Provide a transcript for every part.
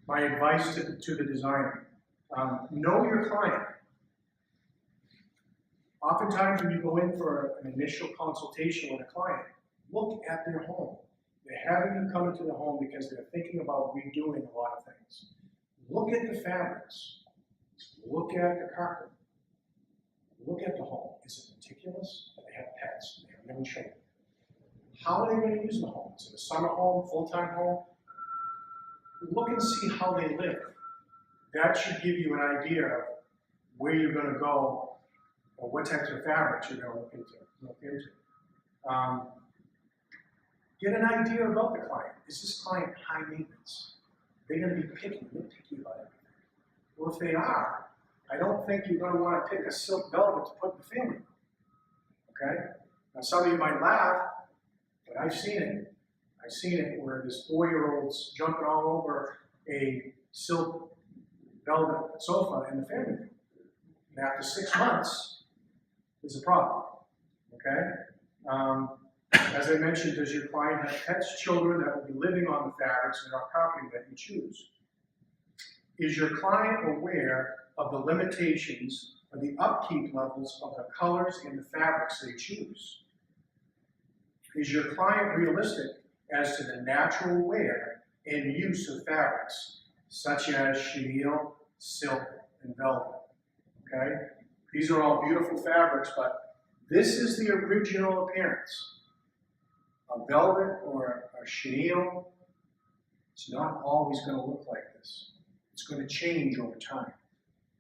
My advice to the designer, know your client. Oftentimes when you go in for an initial consultation with a client, look at their home. They're having you come into the home because they're thinking about redoing a lot of things. Look at the fabrics. Look at the carpet. Look at the home. Is it meticulous? Do they have pets? Do they have young children? How are they going to use the home? Is it a summer home, full-time home? Look and see how they live. That should give you an idea of where you're going to go or what types of fabrics you're going to look into. Get an idea about the client. Is this client high maintenance? They're going to be nitpicky about everything. Well, if they are, I don't think you're going to want to pick a silk velvet to put in the family. Okay? Now, some of you might laugh, but I've seen it. I've seen it where this 4-year-old's jumping all over a silk velvet sofa in the family room. And after 6 months, there's a problem. Okay? As I mentioned, does your client have pets, children that will be living on the fabrics and our property that you choose? Is your client aware of the limitations or the upkeep levels of the colors and the fabrics they choose? Is your client realistic as to the natural wear and use of fabrics, such as chenille, silk, and velvet? Okay? These are all beautiful fabrics, but this is the original appearance. A velvet or a chenille, it's not always going to look like this. It's going to change over time.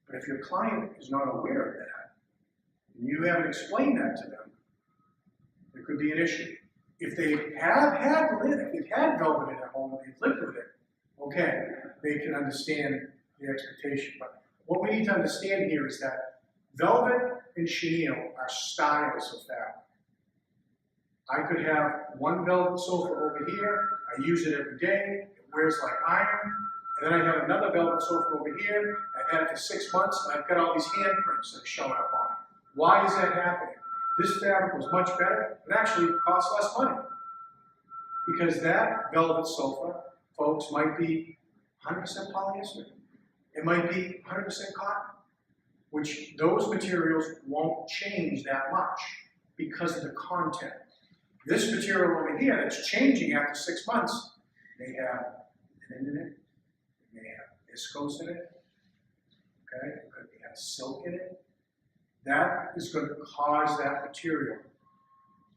But if your client is not aware of that, and you haven't explained that to them, there could be an issue. If they have had velvet in their home and they've lived with it, okay, they can understand the expectation. But what we need to understand here is that velvet and chenille are styles of fabric. I could have one velvet sofa over here, I use it every day, it wears like iron, and then I have another velvet sofa over here, I've had it for 6 months, and I've got all these handprints that are showing up on it. Why is that happening? This fabric was much better, it actually costs less money. Because that velvet sofa, folks, might be 100% polyester. It might be 100% cotton, which those materials won't change that much because of the content. This material over here that's changing after 6 months may have linen in it, it may have viscose in it, okay? It could have silk in it. That is going to cause that material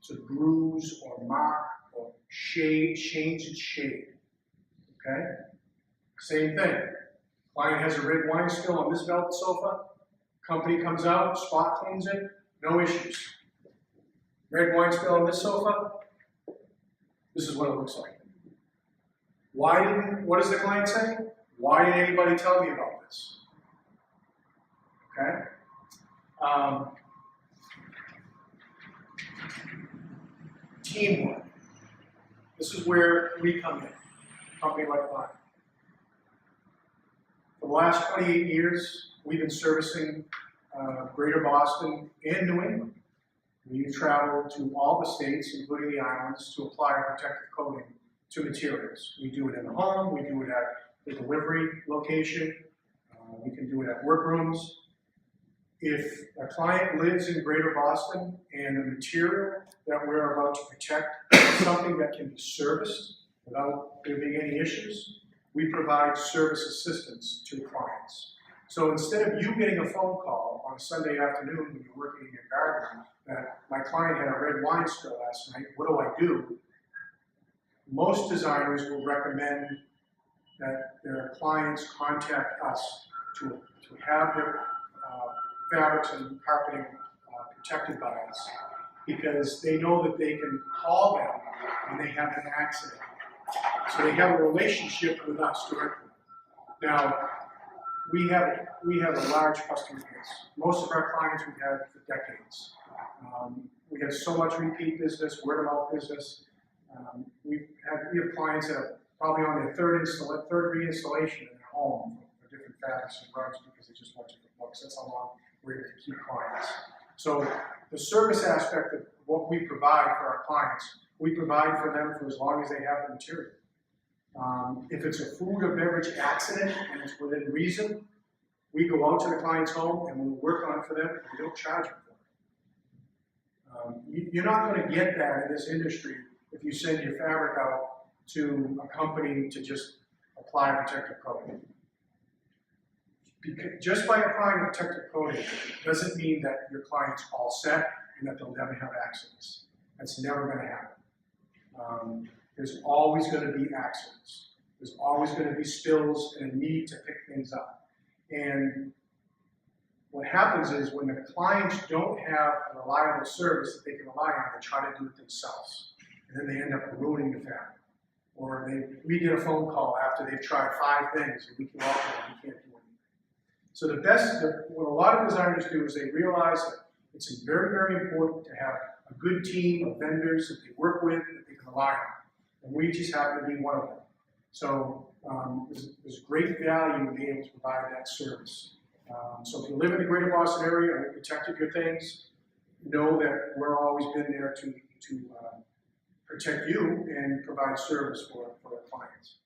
to bruise or mark or change its shade, okay? Same thing. Client has a red wine spill on this velvet sofa. Company comes out, spot cleans it, no issues. Red wine spill on this sofa, this is what it looks like. What does the client say? Why didn't anybody tell me about this? Okay? Teamwork. This is where we come in, a company like mine. For the last 28 years, we've been servicing Greater Boston and New England. We travel to all the states, including the islands, to apply our protective coating to materials. We do it in the home, we do it at the delivery location, we can do it at workrooms. If a client lives in Greater Boston and the material that we're about to protect is something that can be serviced without there being any issues, we provide service assistance to clients. So instead of you getting a phone call on a Sunday afternoon when you're working in your garden that my client had a red wine spill last night, what do I do? Most designers will recommend that their clients contact us to have their fabrics and carpeting protected by us, because they know that they can call them when they have an accident. So they have a relationship with us directly. Now, we have a large customer base. Most of our clients we've had for decades. We have so much repeat business, word of mouth business. We have clients that are probably on their third reinstallation in their home for different fabrics and rugs because they just want different looks. That's how long we're able to keep clients. So the service aspect of what we provide for our clients, we provide for them for as long as they have the material. If it's a food or beverage accident and it's within reason, we go out to the client's home and we work on it for them, and we don't charge them for it. You're not going to get that in this industry if you send your fabric out to a company to just apply a protective coating. Just by applying a protective coating doesn't mean that your client's all set and that they'll never have accidents. That's never going to happen. There's always going to be accidents. There's always going to be spills and a need to pick things up. And what happens is when the clients don't have a reliable service that they can rely on, they try to do it themselves. And then they end up ruining the fabric. Or we get a phone call after they've tried 5 things and we can walk in and we can't do anything. So what a lot of designers do is they realize that it's very, very important to have a good team of vendors that they work with, that they can rely on. And we just happen to be one of them. So there's great value in being able to provide that service. So if you live in the greater Boston area and we protected your things, know that we're always been there to protect you and provide service for our clients.